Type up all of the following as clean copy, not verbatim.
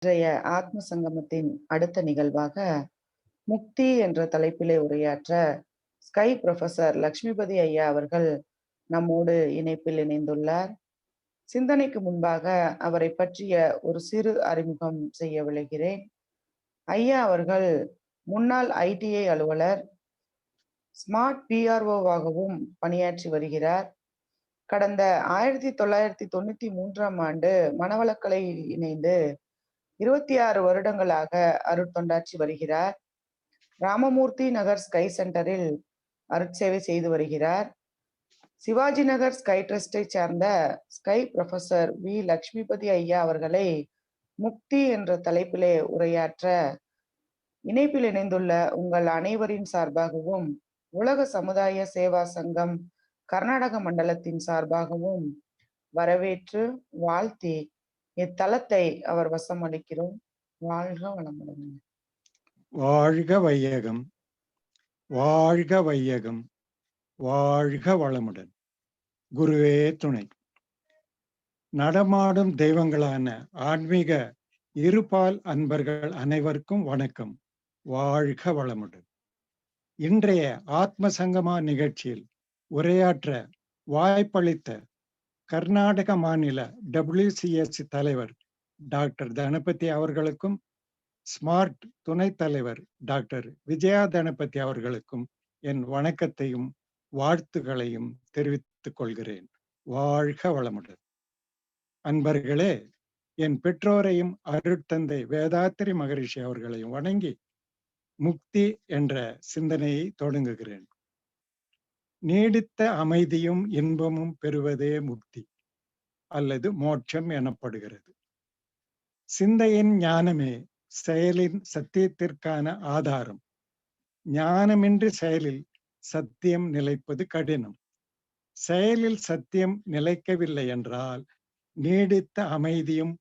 இன்றைய ஆத்ம சங்கமத்தின் அடுத்த நிகழ்வாக முக்தி என்ற தலைப்பிலே உரையாற்ற ஸ்கை புரொஃபசர் லக்ஷ்மிபதி ஐயா அவர்கள் நம்மோடு இணைப்பில் இணைந்துள்ளார். சிந்தனைக்கு முன்பாக அவரை பற்றிய ஒரு சிறு அறிமுகம் செய்ய விளைகிறேன். ஐயா அவர்கள் முன்னாள் ஐடிஐ அலுவலர், ஸ்மார்ட் பிஆர்ஓவாகவும் பணியாற்றி வருகிறார். கடந்த 1993ஆம் ஆண்டு மனவளக்கலையில் இணைந்து 26 வருடங்களாக அருட்தொண்டாற்றி வருகிறார். ராமமூர்த்தி நகர் ஸ்கை சென்டரில் அருட்சேவை செய்து வருகிறார். சிவாஜி நகர் ஸ்கை ட்ரஸ்டை சார்ந்த ஸ்கை புரொஃபசர் வி லக்ஷ்மிபதி ஐயா அவர்களை முக்தி என்ற தலைப்பிலே உரையாற்ற இணைப்பில் இணைந்துள்ள உங்கள் அனைவரின் சார்பாகவும், உலக சமுதாய சேவா சங்கம் கர்நாடக மண்டலத்தின் சார்பாகவும் வரவேற்று வாழ்த்தி இத்தலத்தை அவர் வசம் அளிக்கிறோம். வாழ்க வளமுடன். வாழ்க வையகம், வாழ்க வையகம், வாழ்க வளமுடன். குருவே துணை. நடமாடும் தெய்வங்களான ஆன்மீக இருபால் அன்பர்கள் அனைவருக்கும் வணக்கம். வாழ்க வளமுடன். இன்றைய ஆத்ம சங்கமா நிகழ்ச்சியில் உரையாற்ற வாய்ப்பளித்த கர்நாடக மாநில WCSC தலைவர் டாக்டர் தனபதி அவர்களுக்கும், ஸ்மார்ட் துணைத் தலைவர் டாக்டர் விஜயா தனபதி அவர்களுக்கும் என் வணக்கத்தையும் வாழ்த்துக்களையும் தெரிவித்துக் கொள்கிறேன். வாழ்க வளமுடன். அன்பர்களே, என் பெற்றோரையும் அருட்தந்தை வேதாத்திரி மகரிஷி அவர்களையும் வணங்கி முக்தி என்ற சிந்தனையை தொடங்குகிறேன். நீடித்த அமைதியும் இன்பமும் பெறுவதே முக்தி அல்லது மோட்சம் எனப்படுகிறது. சிந்தையின் ஞானமே செயலின் சத்தியத்திற்கான ஆதாரம். ஞானமின்றி செயலில் சத்தியம் நிலைப்பது கடினம். செயலில் சத்தியம் நிலைக்கவில்லை என்றால் நீடித்த அமைதியும்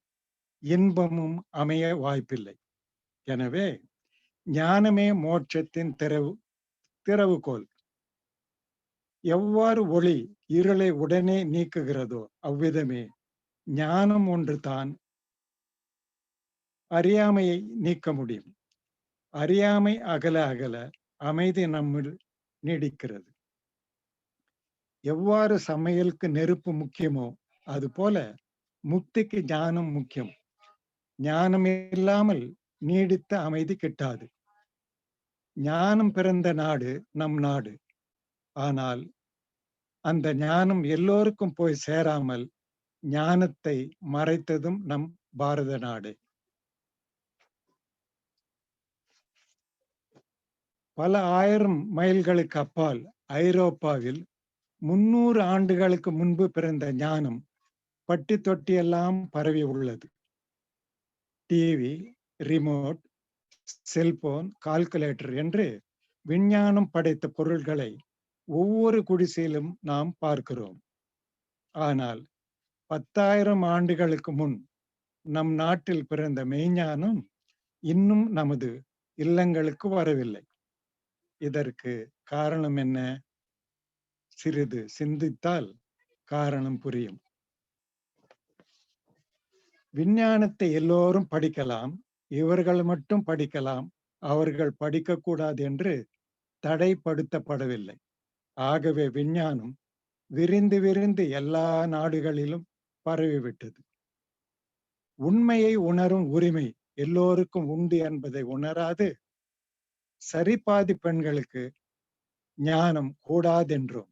இன்பமும் அமைய வாய்ப்பில்லை. எனவே ஞானமே மோட்சத்தின் திறவுகோல். எவ்வாறு ஒளி இருளை உடனே நீக்குகிறதோ அவ்விதமே ஞானம் ஒன்று தான் அறியாமையை நீக்க முடியும். அறியாமை அகல அகல அமைதி நம்மில் நீடிக்கிறது. எவ்வாறு சமையலுக்கு நெருப்பு முக்கியமோ அதுபோல முக்திக்கு ஞானம் முக்கியம். ஞானம் இல்லாமல் நீடித்த அமைதி கிட்டாது. ஞானம் பிறந்த நாடு நம் நாடு. ஆனால் அந்த ஞானம் எல்லோருக்கும் போய் சேராமல் ஞானத்தை மறைத்ததும் நம் பாரத நாடு. பல ஆயிரம் மைல்களுக்கு அப்பால் ஐரோப்பாவில் 300 ஆண்டுகளுக்கு முன்பு பிறந்த ஞானம் பட்டி தொட்டியெல்லாம் பரவி உள்ளது. டிவி, ரிமோட், செல்போன், கால்குலேட்டர் என்று விஞ்ஞானம் படைத்த பொருள்களை ஒவ்வொரு குடிசையிலும் நாம் பார்க்கிறோம். ஆனால் 10,000 ஆண்டுகளுக்கு முன் நம் நாட்டில் பிறந்த மெய்ஞானம் இன்னும் நமது இல்லங்களுக்கு வரவில்லை. இதற்கு காரணம் என்ன? சிறிது சிந்தித்தால் காரணம் புரியும். விஞ்ஞானத்தை எல்லோரும் படிக்கலாம், இவர்கள் மட்டும் படிக்கலாம், அவர்கள் படிக்கக்கூடாது என்று தடைப்படுத்தப்படவில்லை. ஆகவே விஞ்ஞானம் விரிந்து விரிந்து எல்லா நாடுகளிலும் பரவிவிட்டது. உண்மையை உணரும் உரிமை எல்லோருக்கும் உண்டு என்பதை உணராது சரிபாதி பெண்களுக்கு ஞானம் கூடாதென்றோம்,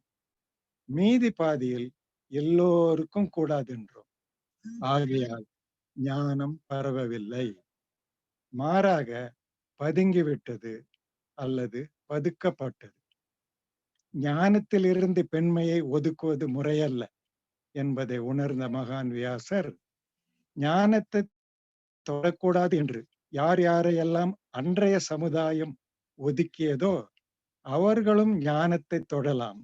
மீதி பாதியில் எல்லோருக்கும் கூடாதென்றோம். ஆகையால் ஞானம் பரவவில்லை, மாறாக பதுங்கிவிட்டது அல்லது பதுக்கப்பட்டது. ஞானத்திலிருந்து பெண்மையை ஒதுக்குவது முறையல்ல என்பதை உணர்ந்த மகான் வியாசர் ஞானத்தை தொடக்கூடாது என்று யார் யாரையெல்லாம் அன்றைய சமுதாயம் ஒதுக்கியதோ அவர்களும் ஞானத்தை தொடலாம்,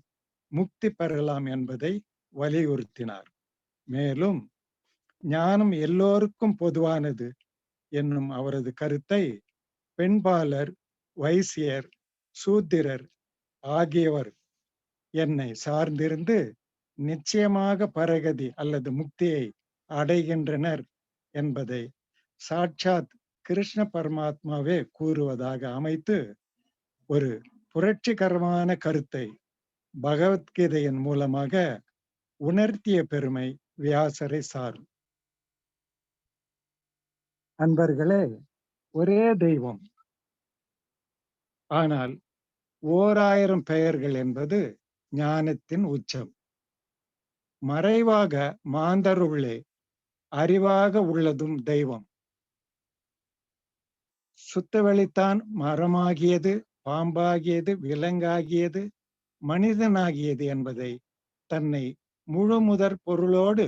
முக்தி பெறலாம் என்பதை வலியுறுத்தினார். மேலும் ஞானம் எல்லோருக்கும் பொதுவானது என்னும் அவரது கருத்தை பெண்பாலர், வைசியர், சூத்திரர் ஆகியவர் என்னை சார்ந்திருந்து நிச்சயமாக பரகதி அல்லது முக்தியை அடைகின்றனர் என்பதை சாட்சாத் கிருஷ்ண பரமாத்மாவே கூறுவதாக அமைத்து ஒரு புரட்சிகரமான கருத்தை பகவத்கீதையின் மூலமாக உணர்த்திய பெருமை வியாசரை சாரும். அன்பர்களே, ஒரே தெய்வம், ஆனால் 1000 பெயர்கள் என்பது ஞானத்தின் உச்சம். மறைவாக மாந்தருள்ளே அறிவாக உள்ளதும் தெய்வம். சுத்தவெளித்தான் மரமாகியது, பாம்பாகியது, விலங்காகியது, மனிதனாகியது என்பதை தன்னை முழுமுதற் பொருளோடு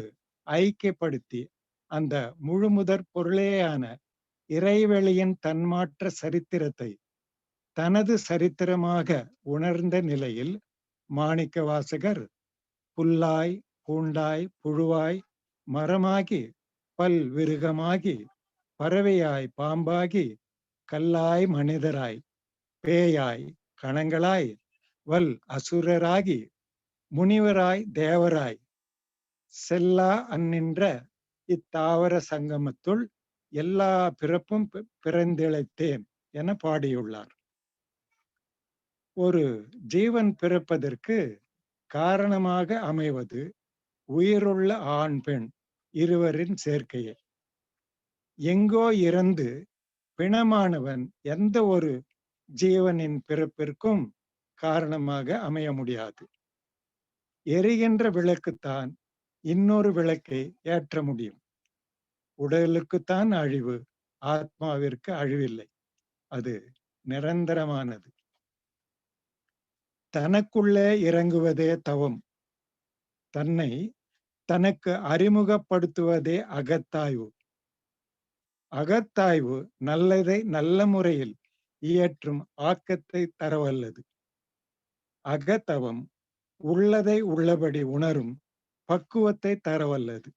ஐக்கியப்படுத்தி அந்த முழுமுதற் பொருளேயான இறைவெளியின் தன்மாற்ற சரித்திரத்தை தனது சரித்திரமாக உணர்ந்த நிலையில் மாணிக்க வாசகர் புல்லாய், பூண்டாய், புழுவாய், மரமாகி, பல் விருகமாகி, பறவையாய், பாம்பாகி, கல்லாய், மனிதராய், பேயாய், கணங்களாய், வல் அசுரராகி, முனிவராய், தேவராய், செல்லா அந்நின்ற இத்தாவர சங்கமத்துள் எல்லா பிறப்பும் பிறந்திழைத்தேன் என பாடியுள்ளார். ஒரு ஜீவன் பிறப்பதற்கு காரணமாக அமைவது உயிருள்ள ஆண் பெண் இருவரின் சேர்க்கையே. எங்கோ இறந்து பிணமானவன் எந்த ஒரு ஜீவனின் பிறப்பிற்கும் காரணமாக அமைய முடியாது. எரிகின்ற விளக்குத்தான் இன்னொரு விளக்கை ஏற்ற முடியும். உடலுக்குத்தான் அழிவு, ஆத்மாவிற்கு அழிவில்லை. அது நிரந்தரமானது. தனக்குள்ளே இறங்குவதே தவம். தன்னை தனக்கு அறிமுகப்படுத்துவதே அகத்தாய்வு. அகத்தாய்வு நல்லதை நல்ல முறையில் இயற்றும் ஆக்கத்தை தரவல்லது. அகத்தவம் உள்ளதை உள்ளபடி உணரும் பக்குவத்தை தரவல்லது.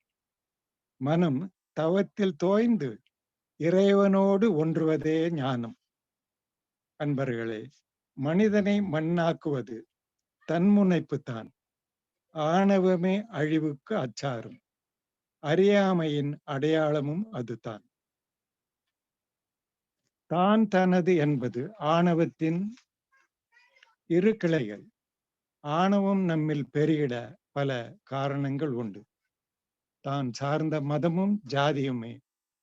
மனம் தவத்தில் தோய்ந்து இறைவனோடு ஒன்றுவதே ஞானம். அன்பர்களே, மனிதனை மண்ணாக்குவது தன்முனைப்புத்தான். ஆணவமே அழிவுக்கு அச்சாரம். அறியாமையின் அடையாளமும் அதுதான். தான் தனது என்பது ஆணவத்தின் இரு கிளைகள். ஆணவம் நம்மில் பெருகிட பல காரணங்கள் உண்டு. தான் சார்ந்த மதமும் ஜாதியுமே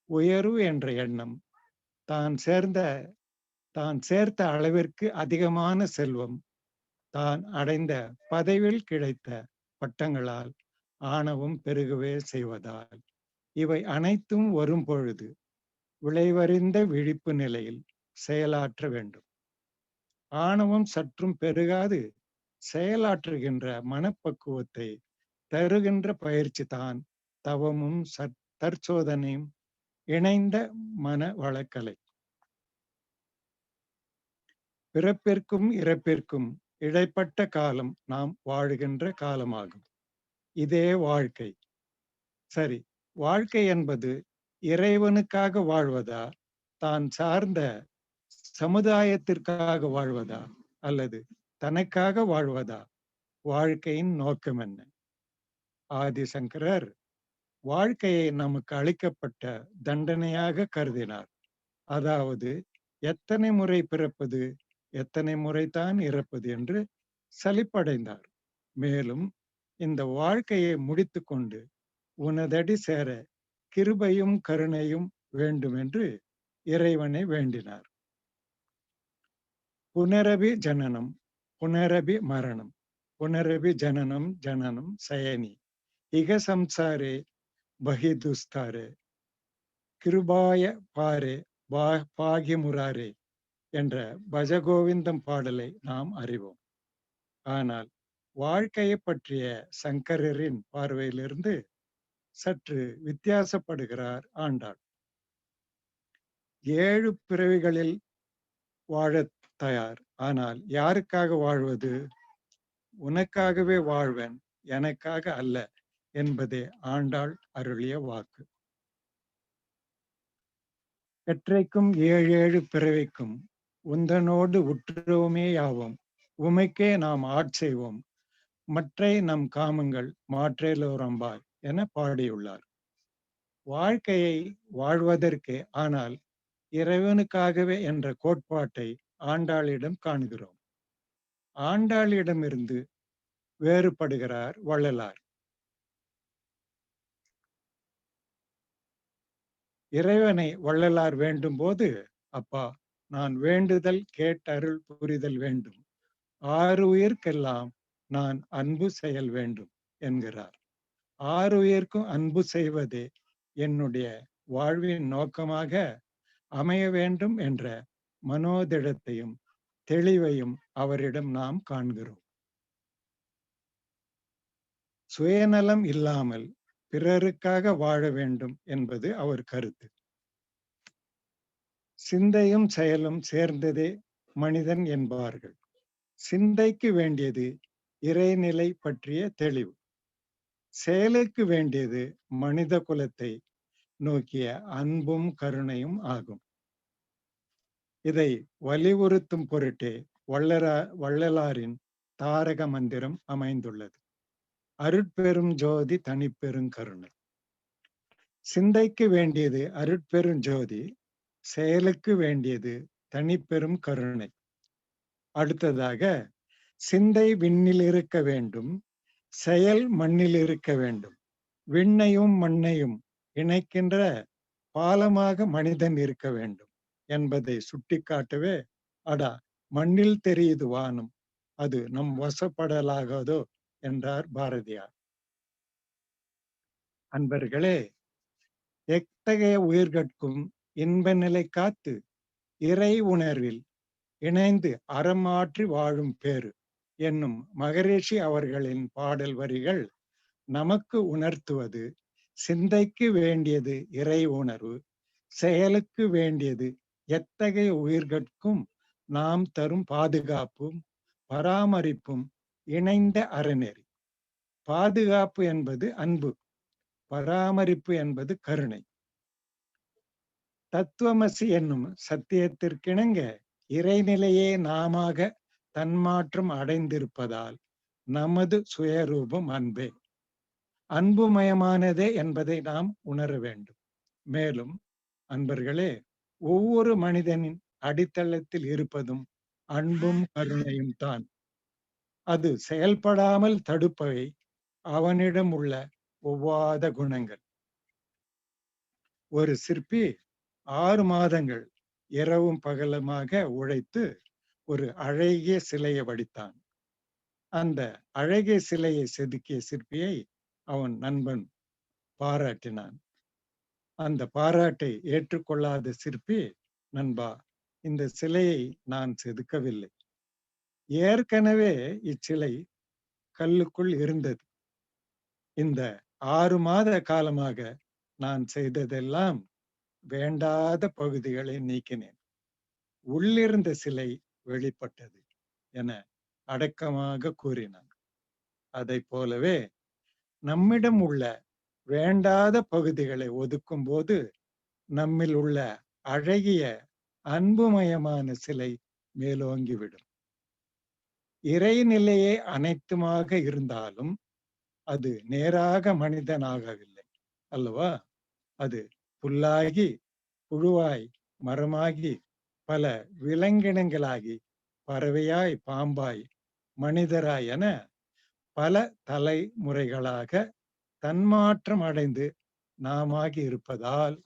உயர்வு என்ற எண்ணம், தான் சேர்த்த அளவிற்கு அதிகமான செல்வம், தான் அடைந்த பதவியில் கிடைத்த பட்டங்களால் ஆணவம் பெருகவே செய்வதால் இவை அனைத்தும் வரும் பொழுது விளைவறிந்த விழிப்பு நிலையில் செயலாற்ற வேண்டும். ஆணவம் சற்றும் பெருகாது செயலாற்றுகின்ற மனப்பக்குவத்தை தருகின்ற பயிற்சி தான் தவமும் தற்சோதனையும் இணைந்த மன வளக்கலை. பிறப்பிற்கும் இறப்பிற்கும் இடைப்பட்ட காலம் நாம் வாழுகின்ற காலமாகும். இதே வாழ்க்கை. சரி, வாழ்க்கை என்பது இறைவனுக்காக வாழ்வதா, தான் சார்ந்த சமுதாயத்திற்காக வாழ்வதா, அல்லது தனக்காக வாழ்வதா? வாழ்க்கையின் நோக்கம் என்ன? ஆதிசங்கரர் வாழ்க்கையை நமக்கு அளிக்கப்பட்ட தண்டனையாக கருதினார். அதாவது எத்தனை முறை பிறப்பது, எத்தனை முறைதான் இறப்பது என்று சலிப்படைந்தார். மேலும் இந்த வாழ்க்கையை முடித்து கொண்டு உனதடி சேர கிருபையும் கருணையும் வேண்டும் என்று இறைவனை வேண்டினார். புனரபி ஜனனம், புனரபி மரணம், புனரபி ஜனனம் ஜனனம் சயனி, இக சம்சாரே பகிதுஸ்தாரே, கிருபாய பாரே பாகி முராரே என்ற பஜகோவிந்தம் பாடலை நாம் அறிவோம். ஆனால் வாழ்க்கையை பற்றிய சங்கரரின் பார்வையிலிருந்து சற்று வித்தியாசப்படுகிறார் ஆண்டாள். 7 பிறவிகளில் வாழத் தயார். ஆனால் யாருக்காக வாழ்வது? உனக்காகவே வாழ்வேன், எனக்காக அல்ல என்பதே ஆண்டாள் அருளிய வாக்கு. எற்றைக்கும் 7 பிறவிக்கும் உந்தனோடு உற்றோமே யாவோம், உமைக்கே நாம் ஆட்செய்வோம், மற்றை நம் காமங்கள் மாற்றேலோரம்பாய் என பாடியுள்ளார். வாழ்க்கையை வாழ்வதற்கே ஆனால் இறைவனுக்காகவே என்ற கோட்பாட்டை ஆண்டாளிடம் காண்கிறோம். ஆண்டாளிடமிருந்து வேறுபடுகிறார் வள்ளலார். இறைவனை வள்ளலார் வேண்டும் போது, அப்பா, நான் வேண்டுதல் கேட்டருள் புரிதல் வேண்டும், ஆருயிர்க்கெல்லாம் நான் அன்பு செயல் வேண்டும் என்கிறார். ஆருயிர்க்கும் அன்பு செய்வதே என்னுடைய வாழ்வின் நோக்கமாக அமைய வேண்டும் என்ற மனோதிடத்தையும் தெளிவையும் அவரிடம் நாம் காண்கிறோம். சுயநலம் இல்லாமல் பிறருக்காக வாழ வேண்டும் என்பது அவர் கருத்து. சிந்தையும் செயலும் சேர்ந்ததே மனிதன் என்பார்கள். சிந்தைக்கு வேண்டியது இறைநிலை பற்றிய தெளிவு, செயலுக்கு வேண்டியது மனித குலத்தை நோக்கிய அன்பும் கருணையும் ஆகும். இதை வலியுறுத்தும் பொருட்டே வள்ளலாரின் தாரக மந்திரம் அமைந்துள்ளது. அருட்பெரும் ஜோதி தனிப்பெரும் கருணை. சிந்தைக்கு வேண்டியது அருட்பெரும் ஜோதி, செயலுக்கு வேண்டியது தனிப்பெரும் கருணை. அடுத்ததாக, சிந்தை விண்ணில் இருக்க வேண்டும், செயல் மண்ணில் இருக்க வேண்டும். விண்ணையும் மண்ணையும் இணைக்கின்ற பாலமாக மனிதன் இருக்க வேண்டும் என்பதை சுட்டிக்காட்டவே, அடா, மண்ணில் தெரியுது வானம், அது நம் வசப்படலாகாதோ என்றார் பாரதியார். அன்பர்களே, எத்தகைய உயிர்கட்கும் இன்ப நிலை காத்து இறை உணர்வில் இணைந்து அறமாற்றி வாழும் பேறு என்னும் மகரிஷி அவர்களின் பாடல் வரிகள் நமக்கு உணர்த்துவது, சிந்தைக்கு வேண்டியது இறை உணர்வு, செயலுக்கு வேண்டியது எத்தகைய உயிர்கட்கும் நாம் தரும் பாதுகாப்பும் பராமரிப்பும் இணைந்த அறநெறி. பாதுகாப்பு என்பது அன்பு, பராமரிப்பு என்பது கருணை. தத்துவமசி என்னும் சத்தியத்திற்கிணங்க இறைநிலையே நாமாக தன்மாற்றம் அடைந்திருப்பதால் நமது சுயரூபம் அன்பே, அன்புமயமானதே என்பதை நாம் உணர வேண்டும். மேலும் அன்பர்களே, ஒவ்வொரு மனிதனின் அடித்தளத்தில் இருப்பதும் அன்பும் கருணையும் தான். அது செயல்படாமல் தடுப்பவை அவனிடம் உள்ள ஒவ்வாத குணங்கள். ஒரு சிற்பி 6 மாதங்கள் இரவும் பகலுமாக உழைத்து ஒரு அழகிய சிலையை வடித்தான். அந்த அழகிய சிலையை செதுக்கிய சிற்பியை அவன் நண்பன் பாராட்டினான். அந்த பாராட்டை ஏற்றுக்கொள்ளாத சிற்பி, நண்பா, இந்த சிலையை நான் செதுக்கவில்லை, ஏற்கனவே இச்சிலை கல்லுக்குள் இருந்தது. இந்த 6 மாத காலமாக நான் செய்ததெல்லாம் வேண்டாத பகுதிகளை நீக்கினேன், உள்ளிருந்த சிலை வெளிப்பட்டது என அடக்கமாக கூறினான். அதை போலவே நம்மிடம் உள்ள வேண்டாத பகுதிகளை ஒதுக்கும் போது நம்மில் உள்ள அழகிய அன்புமயமான சிலை மேலோங்கிவிடும். இறைநிலையே அனைத்துமாக இருந்தாலும் அது நேராக மனிதனாகவில்லை அல்லவா? அது புல்லாகி, புழுவாய், மரமாகி, பல விலங்கினங்களாகி, பறவையாய், பாம்பாய், மனிதராய் என பல தலைமுறைகளாக தன்மாற்றம் அடைந்து நாமாகி இருப்பதால்,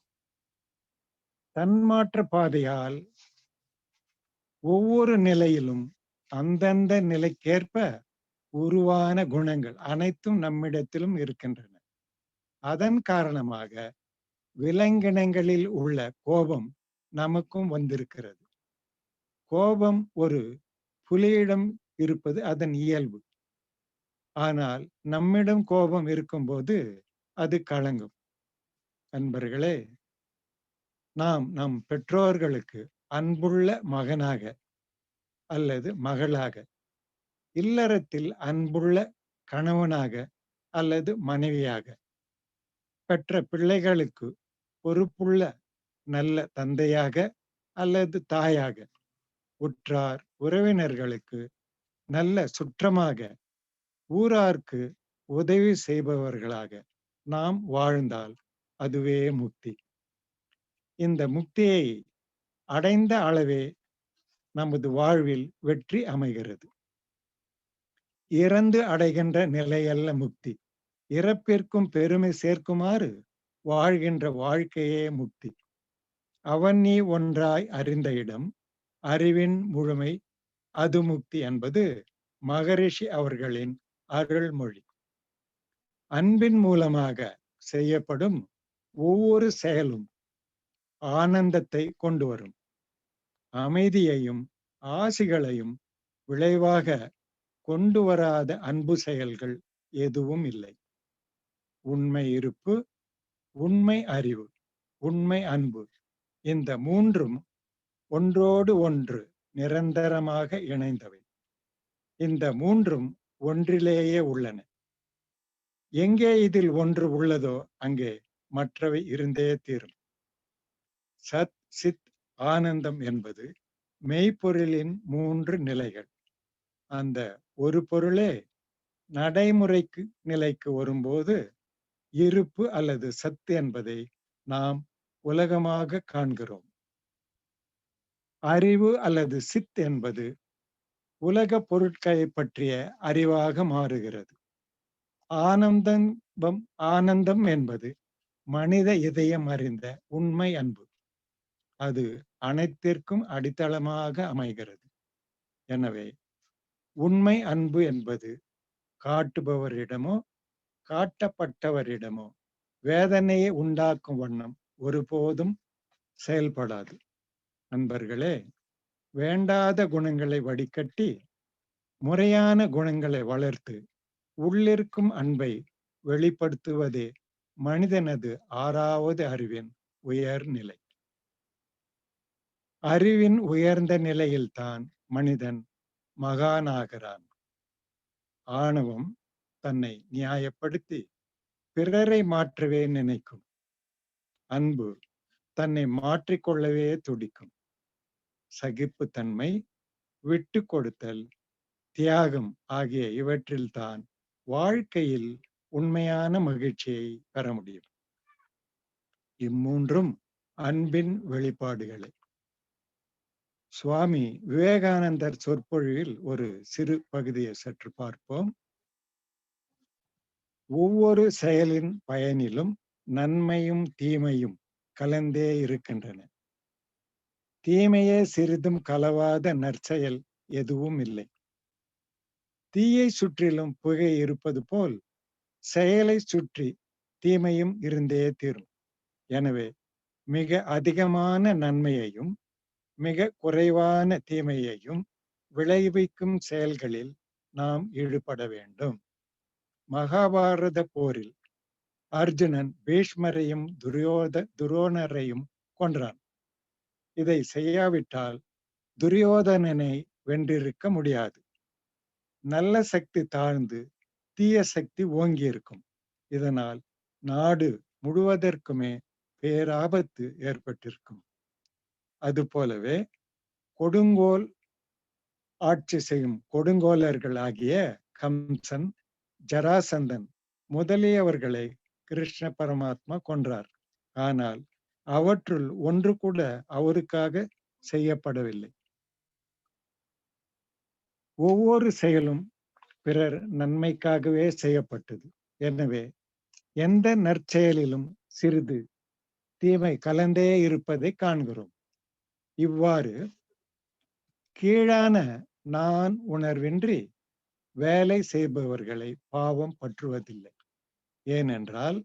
தன்மாற்ற பாதையால் ஒவ்வொரு நிலையிலும் அந்தந்த நிலைக்கேற்ப உருவான குணங்கள் அனைத்தும் நம்மிடத்திலும் இருக்கின்றன. அதன் காரணமாக விலங்கினங்களில் உள்ள கோபம் நமக்கும் வந்திருக்கிறது. கோபம் ஒரு புலியிடம் இருப்பது அதன் இயல்பு. ஆனால் நம்மிடம் கோபம் இருக்கும்போது அது களங்கும். அன்பர்களே, நாம் நம் பெற்றோர்களுக்கு அன்புள்ள மகனாக அல்லது மகளாக, இல்லறத்தில் அன்புள்ள கணவனாக அல்லது மனைவியாக, பெற்ற பிள்ளைகளுக்கு பொறுப்புள்ள நல்ல தந்தையாக அல்லது தாயாக, உற்றார் உறவினர்களுக்கு நல்ல சுற்றமாக, ஊரார்க்கு உதவி செய்பவர்களாக நாம் வாழ்ந்தால் அதுவே முக்தி. இந்த முக்தியை அடைந்த அளவே நமது வாழ்வில் வெற்றி அமைகிறது. இறந்து அடைகின்ற நிலையல்ல முக்தி. இறப்பிற்கும் பெருமை சேர்க்குமாறு வாழ்கின்ற வாழ்க்கையே முக்தி. அவன் நீ ஒன்றாய் அறிந்த இடம் அறிவின் முழுமை அது முக்தி என்பது மகரிஷி அவர்களின் அருள்மொழி. அன்பின் மூலமாக செய்யப்படும் ஒவ்வொரு செயலும் ஆனந்தத்தை கொண்டு வரும். அமைதியையும் ஆசிகளையும் விளைவாக கொண்டு வராத அன்பு செயல்கள் எதுவும் இல்லை. உண்மை இருப்பு, உண்மை அறிவு, உண்மை அன்பு, இந்த மூன்றும் ஒன்றோடு ஒன்று நிரந்தரமாக இணைந்தவை. இந்த மூன்றும் ஒன்றிலேயே உள்ளன. எங்கே இதில் ஒன்று உள்ளதோ அங்கே மற்றவை இருந்தே தீரும். சத், சித், ஆனந்தம் என்பது மெய்ப்பொருளின் மூன்று நிலைகள். அந்த ஒரு பொருளே நடைமுறைக்கு நிலைக்கு வரும்போது இருப்பு அல்லது சத்து என்பதை நாம் உலகமாக காண்கிறோம். அறிவு அல்லது சித் என்பது உலக பொருட்களை பற்றிய அறிவாக மாறுகிறது. ஆனந்தம் என்பது மனித இதயம் அறிந்த உண்மை அன்பு. அது அனைத்திற்கும் அடித்தளமாக அமைகிறது. எனவே உண்மை அன்பு என்பது காட்டுபவரிடமோ காட்டப்பட்டவரிடமோ வேதனையை உண்டாக்கும் வண்ணம் ஒருபோதும் செயல்படாது. நண்பர்களே, வேண்டாத குணங்களை வடிகட்டி முறையான குணங்களை வளர்த்து உள்ளிருக்கும் அன்பை வெளிப்படுத்துவதே மனிதனது ஆறாவது அறிவின் உயர்நிலை. அறிவின் உயர்ந்த நிலையில்தான் மனிதன் மகானாகிறான். ஆணவம் தன்னை நியாயப்படுத்தி பிறரை மாற்றவே நினைக்கும். அன்பு தன்னை மாற்றிக்கொள்ளவே துடிக்கும். சகிப்புத்தன்மை, விட்டு கொடுத்தல், தியாகம் ஆகிய இவற்றில்தான் வாழ்க்கையில் உண்மையான மகிழ்ச்சியை பெற முடியும். இம்மூன்றும் அன்பின் வெளிப்பாடுகளே. சுவாமி விவேகானந்தர் சொற்பொழிவில் ஒரு சிறு பகுதியை சற்று பார்ப்போம். ஒவ்வொரு செயலின் பயனிலும் நன்மையும் தீமையும் கலந்தே இருக்கின்றன. தீமையே சிறிதும் கலவாத நற்செயல் எதுவும் இல்லை. தீயை சுற்றிலும் புகை இருப்பது போல் செயலை சுற்றி தீமையும் இருந்தே தீரும். எனவே மிக அதிகமான நன்மையையும் மிக குறைவான தீமையையும் விளைவிக்கும் செயல்களில் நாம் ஈடுபட வேண்டும். மகாபாரத போரில் அர்ஜுனன் பீஷ்மரையும் துரோணரையும் கொன்றான். இதை செய்யாவிட்டால் துரியோதனனை வென்றிருக்க முடியாது. நல்ல சக்தி தாழ்ந்து தீய சக்தி ஓங்கி இருக்கும். இதனால் நாடு முழுவதற்குமே பேராபத்து ஏற்பட்டிருக்கும். அதுபோலவே கொடுங்கோல் ஆட்சி செய்யும் கொடுங்கோலர்கள் ஆகிய கம்சன், ஜராசந்தன் முதலியவர்களை கிருஷ்ண பரமாத்மா கொன்றார். ஆனால் அவற்றுள் ஒன்று கூட அவருக்காக செய்யப்படவில்லை. ஒவ்வொரு செயலும் பிறர் நன்மைக்காகவே செய்யப்பட்டது. எனவே எந்த நற்செயலிலும் சிறிது தீமை கலந்தே இருப்பதை காண்கிறோம். இவ்வாறு கீழான நான் உணர்வின்றி வேலை செய்பவர்களை பாவம் பற்றுவதில்லை. ஏனென்றால்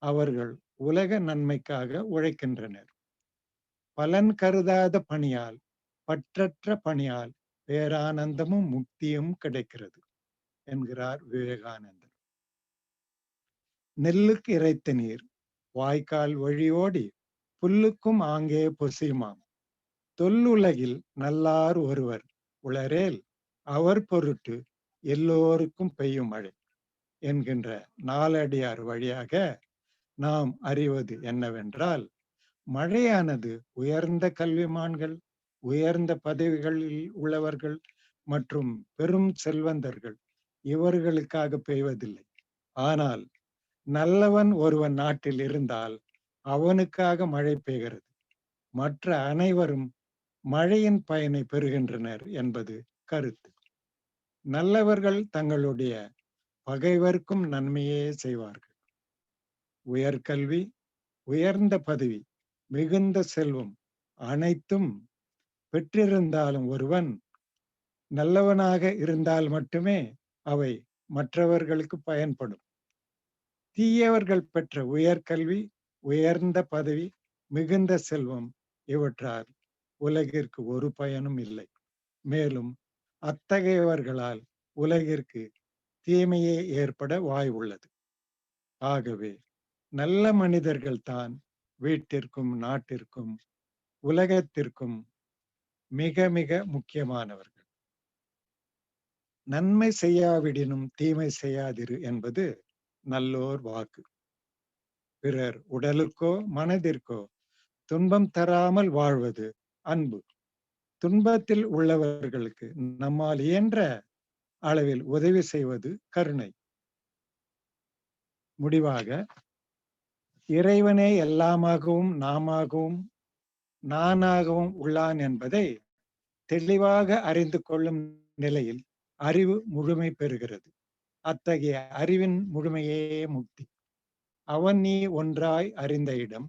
அவர்கள் உலக நன்மைக்காக உழைக்கின்றனர். பலன் கருதாத பணியால், பற்றற்ற பணியால் பேரானந்தமும் முக்தியும் கிடைக்கிறது என்கிறார் விவேகானந்தர். நெல்லுக்கு இறைத்த நீர் வாய்க்கால் வழியோடி புல்லுக்கும் ஆங்கே பொசியுமாம். தொல்லுலகில் நல்லார் ஒருவர் உளரேல் அவர் பொருட்டு எல்லோருக்கும் பெய்யும் மழை என்கின்ற நாலடியார் வழியாக நாம் அறிவது என்னவென்றால், மழையானது உயர்ந்த கல்விமான்கள், உயர்ந்த பதவிகளில் உள்ளவர்கள் மற்றும் பெரும் செல்வந்தர்கள் இவர்களுக்காக பெய்வதில்லை. ஆனால் நல்லவன் ஒருவன் நாட்டில் இருந்தால் அவனுக்காக மழை பெய்கிறது. மற்ற அனைவரும் மழையின் பயனை பெறுகின்றனர் என்பது கருத்து. நல்லவர்கள் தங்களுடைய பகைவர்க்கும் நன்மையே செய்வார்கள். உயர்கல்வி, உயர்ந்த பதவி, மிகுந்த செல்வம் அனைத்தும் பெற்றிருந்தாலும் ஒருவன் நல்லவனாக இருந்தால் மட்டுமே அவை மற்றவர்களுக்கு பயன்படும். தீயவர்கள் பெற்ற உயர்கல்வி, உயர்ந்த பதவி, மிகுந்த செல்வம் இவற்றால் உலகிற்கு ஒரு பயனும் இல்லை. மேலும் அத்தகையவர்களால் உலகிற்கு தீமையே ஏற்பட வாய்ப்புள்ளது. ஆகவே நல்ல மனிதர்கள் தான் வீட்டிற்கும் நாட்டிற்கும் உலகத்திற்கும் மிக மிக முக்கியமானவர்கள். நன்மை செய்யாவிடினும் தீமை செய்யாதிரு என்பது நல்லோர் வாக்கு. பிறர் உடலுக்கோ மனதிற்கோ துன்பம் தராமல் வாழ்வது அன்பு. துன்பத்தில் உள்ளவர்களுக்கு நம்மால் இயன்ற அளவில் உதவி செய்வது கருணை. முடிவாக, இறைவனே எல்லாமாகவும் நாமாகவும் நானாகவும் உள்ளான் என்பதை தெளிவாக அறிந்து கொள்ளும் நிலையில் அறிவு முழுமை பெறுகிறது. அத்தகைய அறிவின் முழுமையே முக்தி. அவன் நீ ஒன்றாய் அறிந்த இடம்,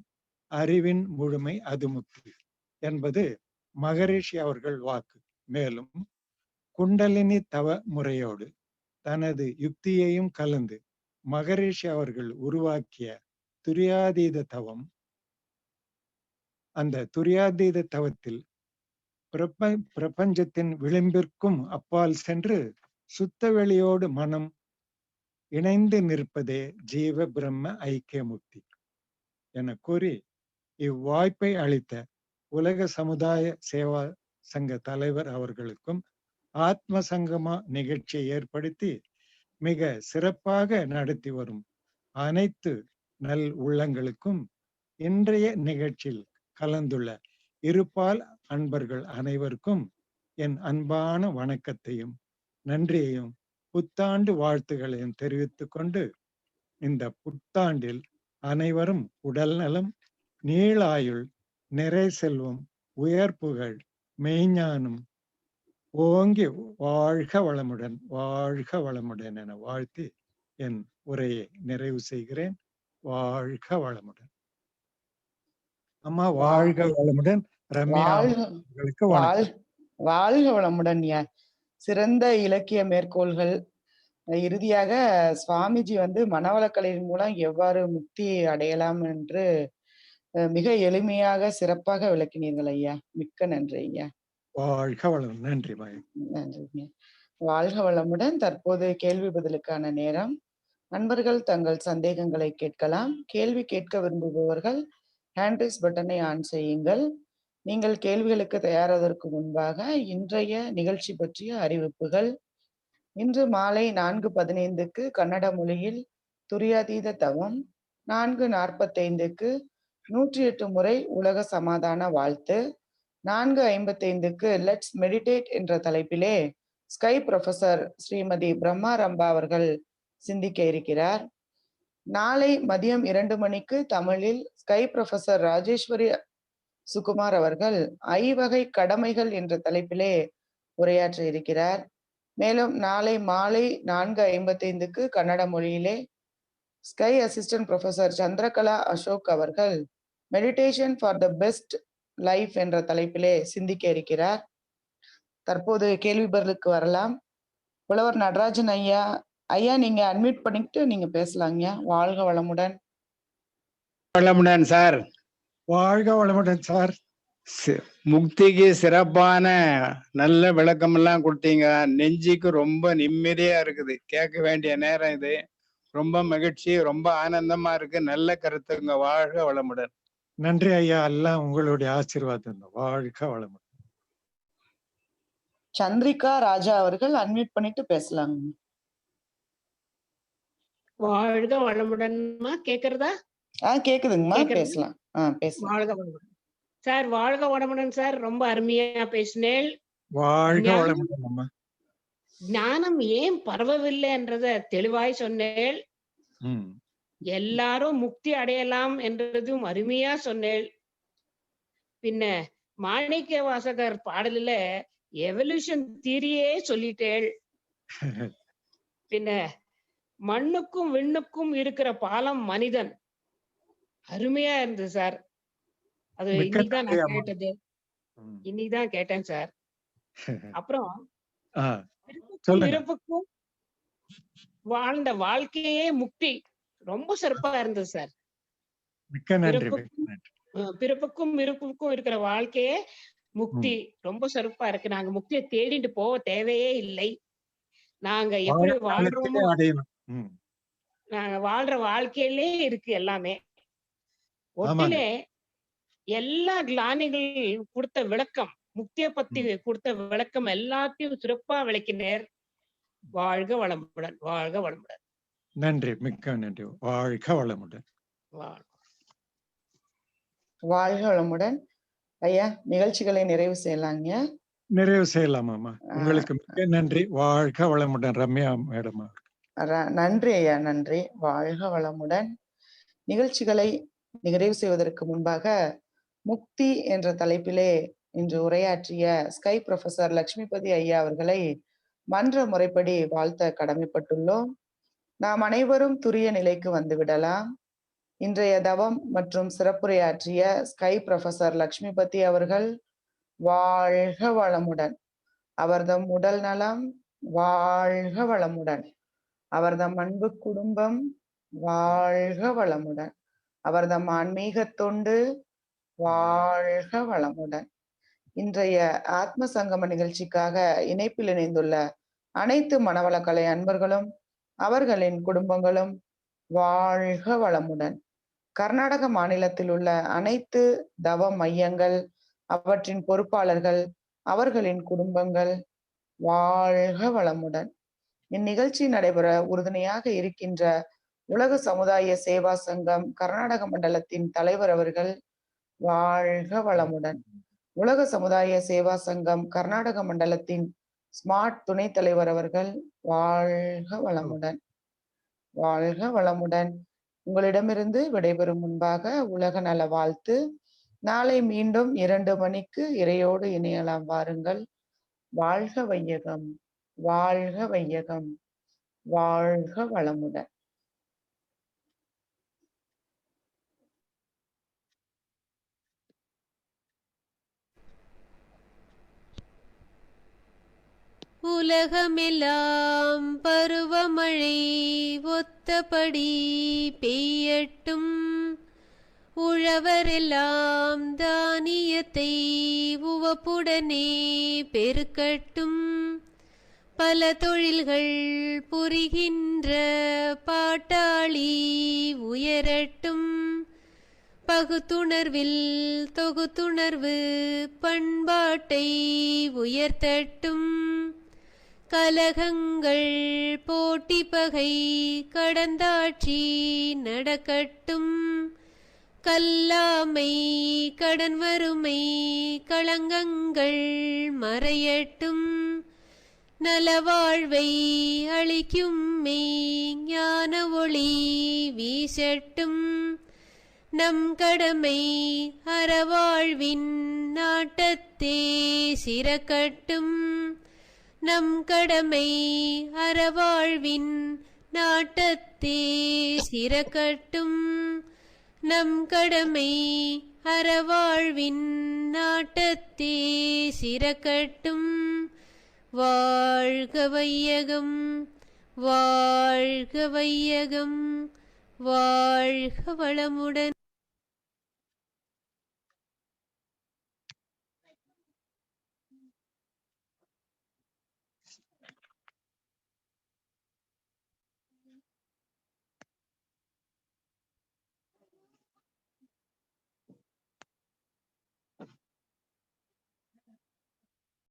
அறிவின் முழுமை அது முக்தி என்பது மகரிஷி அவர்கள் வாக்கு. மேலும் குண்டலினி தவ முறையோடு தனது யுக்தியையும் கலந்து மகரிஷி அவர்கள் உருவாக்கிய துரியாதீத தவம், அந்த துரியாதீத தவத்தில் பிரபஞ்சத்தின் விளிம்பிற்கும் அப்பால் சென்று சுத்த வெளியோடு மனம் இணைந்து நிற்பதே ஜீவ பிரம்ம ஐக்கிய முக்தி என கூறி இவ்வாய்ப்பை அளித்த உலக சமுதாய சேவா சங்க தலைவர் அவர்களுக்கும் ஆத்ம சங்கமா நிகழ்ச்சியை ஏற்படுத்தி மிக சிறப்பாக நடத்தி வரும் அனைத்து நல் உள்ளங்களுக்கும் இன்றைய நிகழ்ச்சியில் கலந்துள்ள இருபால் அன்பர்கள் அனைவருக்கும் என் அன்பான வணக்கத்தையும் நன்றியையும் புத்தாண்டு வாழ்த்துகளையும் தெரிவித்துக் கொண்டு, இந்த புத்தாண்டில் அனைவரும் உடல் நலம், நீளாயுள், நிறை செல்வம், உயர் புகழ், மெய்ஞானம் ஓங்கி வாழ்க வளமுடன் வாழ்க வளமுடன் என வாழ்த்தி என் உரையை நிறைவு செய்கிறேன். வாழ்க வளமுடன். அம்மா வாழ்க வளமுடன். ரம்யா அவர்களுக்கு வணக்கம். வாழ்க வளமுடன். சிறந்த இலக்கிய மேற்கோள்கள். இறுதியாக சுவாமிஜி மனவளக்கலையின் மூலம் எவ்வாறு முக்தி அடையலாம் என்று மிக எளிமையாக சிறப்பாக விளக்கினீர்கள் ஐயா. மிக்க நன்றி ஐயா. வாழ்க வளம். நன்றி பாய். நன்றிங்க. வாழ்க வளமுடன். தற்போது கேள்வி பதிலுக்கான நேரம். நண்பர்கள் தங்கள் சந்தேகங்களை கேட்கலாம். கேள்வி கேட்க விரும்புபவர்கள் ஹேண்ட் ரைஸ் பட்டனை ஆன் செய்யுங்கள். நீங்கள் கேள்விகளுக்கு தயாராவதற்கு முன்பாக இன்றைய நிகழ்ச்சி பற்றிய அறிவிப்புகள். இன்று மாலை 4:15 கன்னட மொழியில் துரியாதீத தவம், 4:45 108 முறை உலக சமாதான வாழ்த்து, 4:55 லெட்ஸ் மெடிடேட் என்ற தலைப்பிலே ஸ்கை ப்ரொஃபசர் ஸ்ரீமதி பிரம்மா ரம்பா அவர்கள் சிந்திக்க இருக்கிறார். நாளை மதியம் 2 மணிக்கு தமிழில் ஸ்கை ப்ரொஃபசர் ராஜேஸ்வரி சுகுமார் அவர்கள் ஐவகை கடமைகள் என்ற தலைப்பிலே உரையாற்ற இருக்கிறார். மேலும் நாளை மாலை 4:55 கன்னட மொழியிலே ஸ்கை அசிஸ்டன்ட் ப்ரொஃபசர் சந்திரகலா அசோக் அவர்கள் meditation for the best life என்ற தலைப்பிலே சிந்திக்க இருக்கிறார். தற்போது கேள்வி பதிலுக்கு வரலாம். புலவர் நடராஜன் ஐயா, நீங்க அட்மிட் பண்ணிட்டு நீங்க பேசலாங்க. வாழ்க வளமுடன். வளமுடன் சார். வாழ்க வளமுடன் சார். முக்திக்கு சிறப்பான நல்ல விளக்கம் எல்லாம் கொடுத்தீங்க. நெஞ்சுக்கு ரொம்ப நிம்மதியா இருக்குது. கேட்க வேண்டிய நேரம் இது. ரொம்ப மகிழ்ச்சி, ரொம்ப ஆனந்தமா இருக்கு. நல்ல கருத்துங்க. வாழ்க வளமுடன். நன்றி ஐயா. எல்லாம் உங்களுடைய ஆசீர்வாதம். வாழ்க வளமுடன். சந்திரிகா ராஜா அவர்கள் அன்மியூட் பண்ணிட்டு பேசலாங்க. வாழ்க வளமுடன்மா. கேக்குறதா? கேக்குதுங்கம்மா. பேசலாம். பேசலாம். வாழ்க வளமுடன் சார். வாழ்க வளமுடன் சார். ரொம்ப அருமையா பேசினேன். வாழ்க வளமுடன் அம்மா. ஞானம் ஏன் பரவவில்லை என்றத தெளிவாய் சொன்னேன். எல்லாரும் முக்தி அடையலாம் என்றதும் அருமையா சொன்னேள். பின்ன மாணிக்க வாசகர் பாடலில எவல்யூஷன் தியரியே சொல்லிட்டேள். பின்ன மண்ணுக்கும் விண்ணுக்கும் இருக்கிற பாலம் மனிதன். அருமையா இருந்தது சார். அது மிக்க இன்னைக்குதான் நன்றி நான் அம்மா. கேட்டது. ம். இன்னைக்குதான் கேட்டேன் சார். அப்புறம் ஆ, பிறப்புக்கும் சொல்லுங்க. இறப்புக்கும் வாழ்ந்த வாழ்க்கையே முக்தி. ரொம்ப சிறப்பா இருந்தது சார். மிக்க நன்றி, மிக்க பிறப்புக்கும் நன்றி. பிறப்புக்கும் இறப்புக்கும் இருக்கிற வாழ்க்கையே முக்தி. ம். ரொம்ப சிறப்பா இருக்கு. நாங்க முக்தியை தேடிட்டு போக தேவையே இல்லை. நாங்க எப்படி வாழும் காலத்திலே வாழ்றோமோ, அடையணும். ம். நாங்க வாழ்ற வாழ்க்கையிலே இருக்கு எல்லாமே. ஆமாங்க. ஒட்டிலே எல்லா ஞானிகள் கொடுத்த விளக்கம், முக்தியை பத்தி ம். கொடுத்த விளக்கம் எல்லாத்தையும் சிறப்பா விளக்கினர். வாழ்க வளமுடன், வாழ்க வளமுடன். நன்றி, மிக்க நன்றி. வாழ்க வளமுடன். வாழ்க. வாழ்க வளமுடன். ஐயா, நிகழ்ச்சிகளை நிறைவு செய்யலாங்க. நிறைவு செய்யலாமாம்மா. உங்களுக்கு மிக்க நன்றி. வாழ்க வளமுடன் ரம்யா மேடம். நன்றி ஐயா, நன்றி. வாழ்க வளமுடன். நிகழ்ச்சிகளை நிறைவு செய்வதற்கு முன்பாக முக்தி என்ற தலைப்பிலே இன்று உரையாற்றிய ஸ்கை ப்ரொஃபசர் லட்சுமிபதி ஐயா அவர்களை மன்ற முறைப்படி வாழ்த்த கடமைப்பட்டுள்ளோம். நாம் அனைவரும் துரிய நிலைக்கு வந்துவிடலாம். இன்றைய தவம் மற்றும் சிறப்புரையாற்றிய ஸ்கை ப்ரொஃபசர் லட்சுமிபதி அவர்கள் வாழ்க வளமுடன். அவர்தம் உடல் நலம் வாழ்க வளமுடன். அவர்தம் அன்பு குடும்பம் வாழ்க வளமுடன். அவர்தம் ஆன்மீக தொண்டு வாழ்க வளமுடன். இன்றைய ஆத்ம சங்கம நிகழ்ச்சிக்காக இணைப்பில் இணைந்துள்ள அனைத்து மனவளக்கலை அன்பர்களும் அவர்களின் குடும்பங்களும் வாழ்க வளமுடன். கர்நாடக மாநிலத்தில் உள்ள அனைத்து தவ மையங்கள், அவற்றின் பொறுப்பாளர்கள், அவர்களின் குடும்பங்கள் வாழ்க வளமுடன். இந்நிகழ்ச்சி நடைபெற உறுதுணையாக இருக்கின்ற உலக சமுதாய சேவா சங்கம் கர்நாடக மண்டலத்தின் தலைவர் அவர்கள் வாழ்க வளமுடன். உலக சமுதாய சேவா சங்கம் கர்நாடக மண்டலத்தின் ஸ்மார்ட் துணைத் தலைவர் அவர்கள் வாழ்க வளமுடன். வாழ்க வளமுடன். உங்களிடமிருந்து விடைபெறும் முன்பாக உலக நல வாழ்த்து. நாளை மீண்டும் 2 மணிக்கு இறையோடு இணையலாம் வாருங்கள். வாழ்க வையகம், வாழ்க வையகம், வாழ்க வளமுடன். உலகமெல்லாம் பருவமழை ஒத்தபடி பெய்யட்டும். உழவரெல்லாம் தானியத்தை உவப்புடனே பெருக்கட்டும். பல தொழில்கள் புரிகின்ற பாட்டாளி உயரட்டும். பகுத்துணர்வில் தொகுத்துணர்வு பண்பாட்டை உயர்த்தட்டும். கலகங்கள் போட்டி பகை கடந்தாட்சி நடக்கட்டும். கல்லாமை கடன் வறுமை களங்கங்கள் மறையட்டும். நலவாழ்வை அளிக்கும் மெய் ஞான ஒளி வீசட்டும். நம் கடமை அறவாழ்வின் நாட்டத்தே சிறக்கட்டும். நம் கடமை அறவாழ்வின் நாட்டத்தே சிறக்கட்டும். நம் கடமை அறவாழ்வின் நாட்டத்தே சிறக்கட்டும். வாழ்க வையகம், வாழ்க வையகம், வாழ்க வளமுடன்.